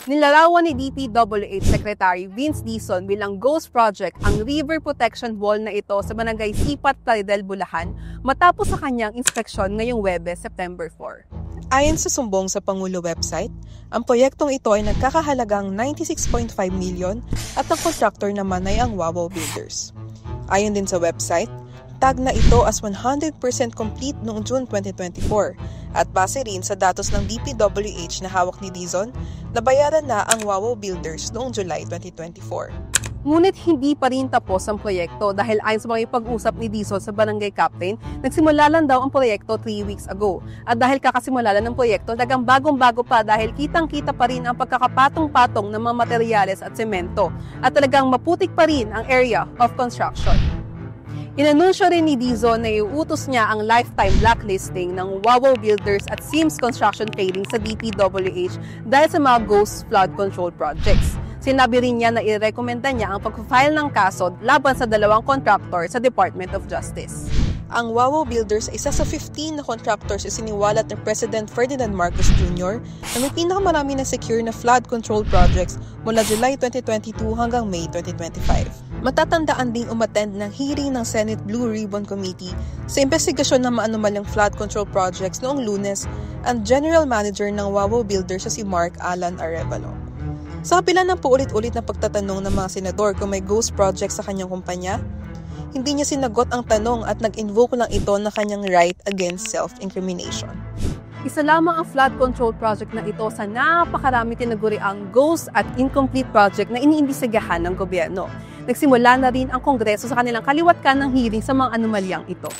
Nilarawan ni DPWH Secretary Vince Dizon bilang ghost project ang river protection wall na ito sa Barangay Sipat, Plaridel, Bulacan matapos sa kanyang inspeksyon ngayong Huwebes, September 4. Ayon sa sumbong sa Pangulo website, ang proyektong ito ay nagkakahalagang 96.5 million at ang contractor naman ay ang Wawaw Builders. Ayon din sa website, tag na ito as 100% complete noong June 2024 at base rin sa datos ng DPWH na hawak ni Dizon, nabayaran na ang Wawaw Builders noong July 2024. Ngunit hindi pa rin tapos ang proyekto dahil ayon sa mga pag-usap ni Dizon sa barangay captain, nagsimula lang daw ang proyekto 3 weeks ago. At dahil kakasimula lang ng proyekto, dagang bagong-bago pa dahil kitang-kita pa rin ang pagkakapatong-patong ng mga materyales at semento at talagang maputik pa rin ang area of construction. Inanunsyo rin ni Dizon na iuutos niya ang lifetime blacklisting ng Wawaw Builders at Sims Construction Trading sa DPWH dahil sa mga ghost flood control projects. Sinabi rin niya na irekomenda niya ang pag-file ng kaso laban sa dalawang contractor sa Department of Justice. Ang Wawaw Builders ay isa sa 15 na contractors na siniwalat ni President Ferdinand Marcos Jr. na may pinakamarami na secure na flood control projects mula July 2022 hanggang May 2025. Matatandaan ding umattend ng hearing ng Senate Blue Ribbon Committee sa investigasyon ng maanumalyang flood control projects noong Lunes ang General Manager ng Wawaw Builders sa si Mark Alan Arevalo. Sa kapila ng paulit-ulit na pagtatanong ng mga senador kung may ghost project sa kanyang kumpanya, hindi niya sinagot ang tanong at nag-invoke lang ito na kanyang right against self-incrimination. Isa lamang ang flood control project na ito sa napakarami tinaguri ang ghost at incomplete project na iniimbestigahan ng gobyerno. Nagsimula na rin ang Kongreso sa kanilang kaliwatkan ng hearing sa mga anomalyang ito.